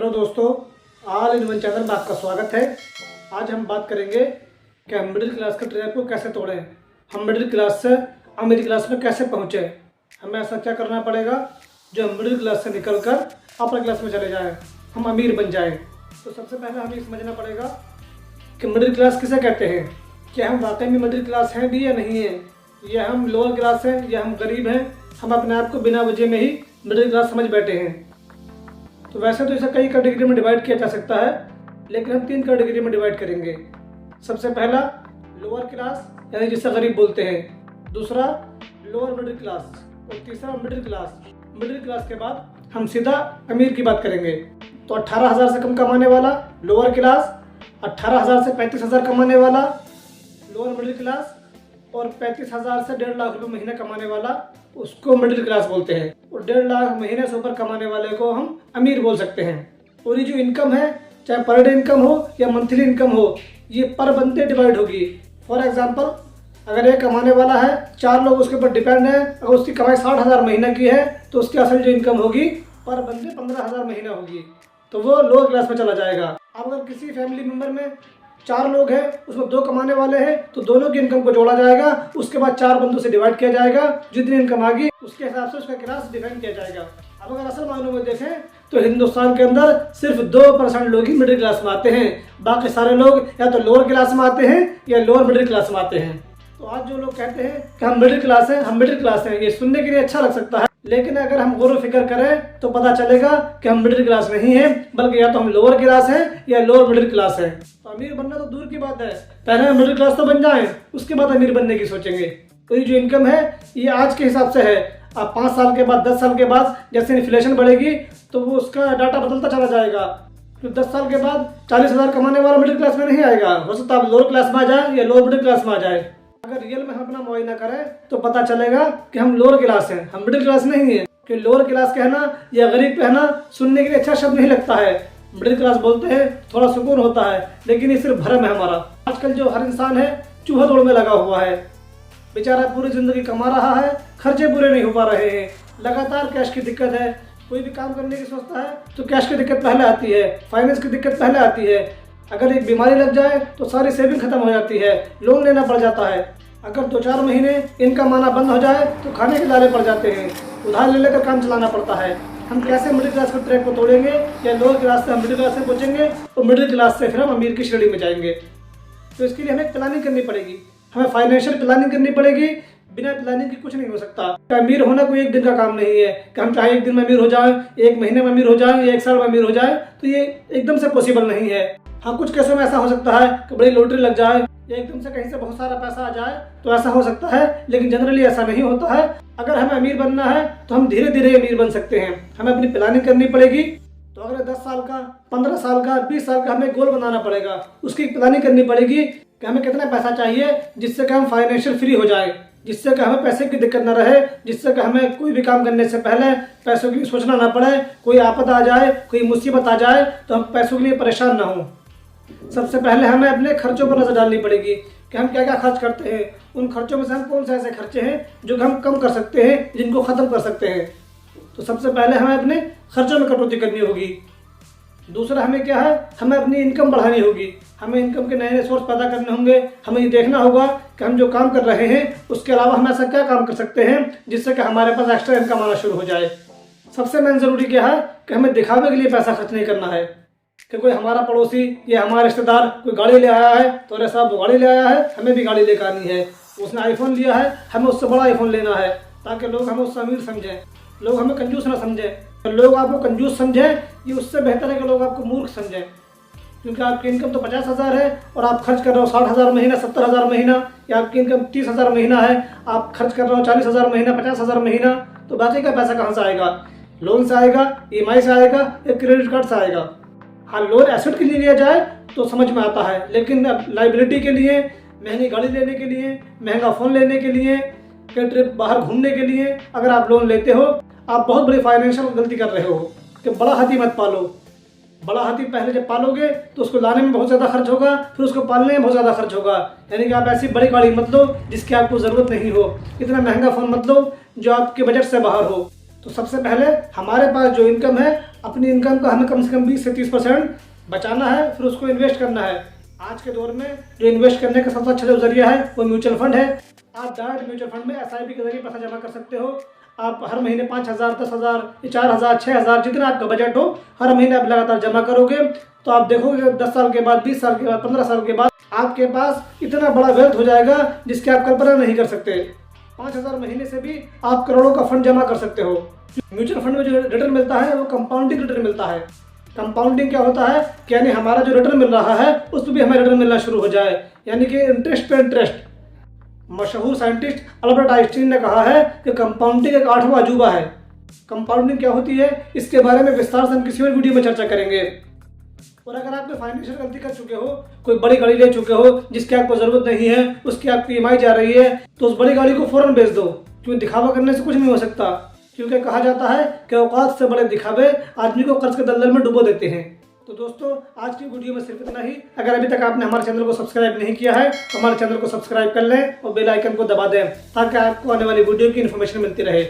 Hello दोस्तों, all in one channel में आपका स्वागत है। आज हम बात करेंगे कि हम मिडिल क्लास के ट्रैप को कैसे तोड़ें, हम मिडिल क्लास से अमीर क्लास में कैसे पहुँचे। हमें ऐसा क्या करना पड़ेगा जो हम मिडिल क्लास से निकलकर अपर क्लास में चले जाएं, हम अमीर बन जाएं। तो सबसे पहले हमें समझना पड़ेगा कि मिडिल क्लास किसे कहते हैं, क्या हम वाकई में मिडिल क्लास हैं भी या नहीं है, या हम लोअर क्लास हैं या हम गरीब हैं। हम अपने आप को बिना वजह में ही मिडिल क्लास समझ बैठे हैं। तो वैसे तो इसे कई कैटेगरी में डिवाइड किया जा सकता है, लेकिन हम 3 कैटेगरी में डिवाइड करेंगे। सबसे पहला लोअर क्लास यानी जिसे गरीब बोलते हैं, दूसरा लोअर मिडिल क्लास और तीसरा मिडिल क्लास। मिडिल क्लास के बाद हम सीधा अमीर की बात करेंगे। तो 18,000 से कम कमाने वाला लोअर क्लास, 18,000 से 35,000 कमाने वाला लोअर मिडिल क्लास और 35,000 से 1.5 लाख रुपये महीने कमाने वाला उसको मिडिल क्लास बोलते हैं। और 1.5 लाख महीने से ऊपर कमाने वाले को हम अमीर बोल सकते हैं। और ये जो इनकम है, चाहे पर डे इनकम हो या मंथली इनकम हो, ये पर बंदे डिवाइड होगी। फॉर एग्जांपल, अगर एक कमाने वाला है, 4 लोग उसके ऊपर डिपेंड हैं, अगर उसकी कमाई 60,000 महीने की है तो उसकी असल जो इनकम होगी पर बंदे 15,000 महीना होगी, तो वो लोअर क्लास में चला जाएगा। अब अगर किसी फैमिली मेम्बर में 4 लोग हैं, उसमें 2 कमाने वाले हैं, तो दोनों की इनकम को जोड़ा जाएगा, उसके बाद 4 बंदों से डिवाइड किया जाएगा, जितनी इनकम आ गई उसके हिसाब से उसका क्लास डिफाइन किया जाएगा। अब अगर असल मायनों में देखें तो हिंदुस्तान के अंदर सिर्फ 2% लोग ही मिडिल क्लास में आते हैं, बाकी सारे लोग या तो लोअर क्लास में आते हैं या लोअर मिडिल क्लास में आते हैं। तो आज जो लोग कहते हैं कि हम मिडिल क्लास हैं, हम मिडिल क्लास हैं, ये सुनने के लिए अच्छा लग सकता है, लेकिन अगर हम गौर फिक्र करें तो पता चलेगा कि हम मिडिल क्लास नहीं हैं, बल्कि या तो हम लोअर क्लास हैं या लोअर मिडिल क्लास हैं। तो अमीर बनना तो दूर की बात है, पहले हम मिडिल क्लास तो बन जाएं, उसके बाद अमीर बनने की सोचेंगे। तो ये जो इनकम है ये आज के हिसाब से है। अब 5 साल के बाद, 10 साल के बाद जैसे इन्फ्लेशन बढ़ेगी तो वो उसका डाटा बदलता चला जाएगा। तो 10 साल के बाद 40,000 कमाने वाला मिडिल क्लास में नहीं आएगा, हो सकता है लोअर क्लास में आ जाए या लोअर मिडिल क्लास में आ जाए। अगर रियल में हम अपना मुआयना करें तो पता चलेगा कि हम लोअर क्लास हैं, हम मिडिल क्लास नहीं है। कि लोअर क्लास कहना या गरीब कहना सुनने के लिए अच्छा शब्द नहीं लगता है। मिडिल क्लास बोलते हैं थोड़ा सुकून होता है, लेकिन ये सिर्फ भ्रम है हमारा। आजकल जो हर इंसान है चूहा दौड़ में लगा हुआ है, बेचारा पूरी जिंदगी कमा रहा है, खर्चे पूरे नहीं हो पा रहे हैं, लगातार कैश की दिक्कत है। कोई भी काम करने की सोचता है तो कैश की दिक्कत पहले आती है, फाइनेंस की दिक्कत पहले आती है। अगर एक बीमारी लग जाए तो सारी सेविंग खत्म हो जाती है, लोन लेना पड़ जाता है। अगर 2-4 महीने इनकम आना बंद हो जाए तो खाने के लाले पड़ जाते हैं, उधार ले लेकर काम चलाना पड़ता है। हम कैसे मिडिल क्लास के ट्रैक को तोड़ेंगे, या लोअर क्लास से हम मिडिल क्लास से पहुंचेंगे और मिडिल क्लास से फिर हम अमीर की श्रेणी में जाएंगे। तो इसके लिए हमें प्लानिंग करनी पड़ेगी, हमें फाइनेंशियल प्लानिंग करनी पड़ेगी। बिना प्लानिंग के कुछ नहीं हो सकता। अमीर होना कोई एक दिन का काम नहीं है कि हम चाहे एक दिन में अमीर हो जाए, 1 महीने में अमीर हो जाए या 1 साल में अमीर हो जाए, तो ये एकदम से पॉसिबल नहीं है। हाँ, कुछ केसों में ऐसा हो सकता है कि बड़ी लॉटरी लग जाए या एकदम से कहीं से बहुत सारा पैसा आ जाए, तो ऐसा हो सकता है, लेकिन जनरली ऐसा नहीं होता है। अगर हमें अमीर बनना है तो हम धीरे धीरे अमीर बन सकते हैं, हमें अपनी प्लानिंग करनी पड़ेगी। तो अगर 10 साल का, 15 साल का, 20 साल का हमें गोल बनाना पड़ेगा, उसकी प्लानिंग करनी पड़ेगी कि हमें कितना पैसा चाहिए जिससे कि हम फाइनेंशियल फ्री हो जाए, जिससे कि हमें पैसे की दिक्कत न रहे, जिससे कि हमें कोई भी काम करने से पहले पैसों की सोचना ना पड़े। कोई आफत आ जाए, कोई मुसीबत आ जाए तो हम पैसों के लिए परेशान ना हो। सबसे पहले हमें अपने खर्चों पर नजर डालनी पड़ेगी कि हम क्या क्या खर्च करते हैं, उन खर्चों में से हम कौन से ऐसे खर्चे हैं जो हम कम कर सकते हैं, जिनको ख़त्म कर सकते हैं। तो सबसे पहले हमें अपने खर्चों में कटौती करनी होगी। दूसरा हमें क्या है, हमें अपनी इनकम बढ़ानी होगी, हमें इनकम के नए नए सोर्स पैदा करने होंगे। हमें ये देखना होगा कि हम जो काम कर रहे हैं उसके अलावा हम ऐसा क्या काम कर सकते हैं जिससे कि हमारे पास एक्स्ट्रा इनकम आना शुरू हो जाए। सबसे मेन ज़रूरी क्या है कि हमें दिखावे के लिए पैसा खर्च नहीं करना है कि कोई हमारा पड़ोसी या हमारा रिश्तेदार कोई गाड़ी ले आया है तो अरे साहब वो गाड़ी ले आया है, हमें भी गाड़ी लेकर आनी है। उसने आईफोन लिया है, हमें उससे बड़ा आईफोन लेना है, ताकि लोग हमें उससे अमीर समझें, लोग हमें कंजूस ना समझें। तो लोग आपको कंजूस समझें, ये उससे बेहतर है कि लोग आपको मूर्ख समझें। क्योंकि आपकी इनकम तो 50,000 है और आप खर्च कर रहे हो 60,000 महीना, 70,000 महीना, या आपकी इनकम 30,000 महीना है, आप खर्च कर रहे हो 40,000 महीना, 50,000 महीना, तो बाकी का पैसा कहाँ से आएगा? लोन से आएगा, EMI से आएगा या क्रेडिट कार्ड से आएगा। हाँ, लोन एसेट के लिए लिया जाए तो समझ में आता है, लेकिन अब लाइबिलिटी के लिए, महंगी गाड़ी लेने के लिए, महंगा फ़ोन लेने के लिए, कई ट्रिप बाहर घूमने के लिए अगर आप लोन लेते हो, आप बहुत बड़ी फाइनेंशियल गलती कर रहे हो कि बड़ा हाथी मत पालो। बड़ा हाथी पहले जब पालोगे तो उसको लाने में बहुत ज़्यादा खर्च होगा, फिर उसको पालने में बहुत ज़्यादा खर्च होगा। यानी कि आप ऐसी बड़ी गाड़ी मत लो जिसकी आपको ज़रूरत नहीं हो, इतना महंगा फ़ोन मत लो जो आपके बजट से बाहर हो। तो सबसे पहले हमारे पास जो इनकम है, अपनी इनकम का हमें कम से कम 20 से 30% बचाना है, फिर उसको इन्वेस्ट करना है। आज के दौर में जो इन्वेस्ट करने का सबसे अच्छा जो जरिया है वो म्यूचुअल फंड है। आप डायरेक्ट म्यूचुअल फंड में SIP के जरिए पैसा जमा कर सकते हो। आप हर महीने 5,000, 10,000, 4,000, 6,000 जितना आपका बजट हो, हर महीने आप लगातार जमा करोगे तो आप देखोगे 10 साल के बाद, 20 साल के बाद, 15 साल के बाद आपके पास इतना बड़ा वेल्थ हो जाएगा जिसकी आप कल्पना नहीं कर सकते। 5,000 महीने से भी आप करोड़ों का फंड जमा कर सकते हो। म्यूचुअल फंड में जो रिटर्न मिलता है वो कंपाउंडिंग रिटर्न मिलता है। कंपाउंडिंग क्या होता है कि यानी हमारा जो रिटर्न मिल रहा है उसमें भी हमें रिटर्न मिलना शुरू हो जाए, यानी कि इंटरेस्ट पे इंटरेस्ट। मशहूर साइंटिस्ट अल्बर्ट आइंस्टीन ने कहा है कि कंपाउंडिंग एक 8वां अजूबा है। कंपाउंडिंग क्या होती है इसके बारे में विस्तार से हम किसी और वीडियो में चर्चा करेंगे। और अगर आप कोई फाइनेंशियल गलती कर चुके हो, कोई बड़ी गाड़ी ले चुके हो जिसकी आपको जरूरत नहीं है, उसकी आपकी EMI जा रही है, तो उस बड़ी गाड़ी को फौरन बेच दो, क्योंकि दिखावा करने से कुछ नहीं हो सकता। क्योंकि कहा जाता है कि औकात से बड़े दिखावे आदमी को कर्ज के दलदल में डुबो देते हैं। तो दोस्तों आज की वीडियो में सिर्फ इतना ही। अगर अभी तक आपने हमारे चैनल को सब्सक्राइब नहीं किया है तो हमारे चैनल को सब्सक्राइब कर लें और बेल आइकन को दबा दें ताकि आपको आने वाली वीडियो की इन्फॉर्मेशन मिलती रहे।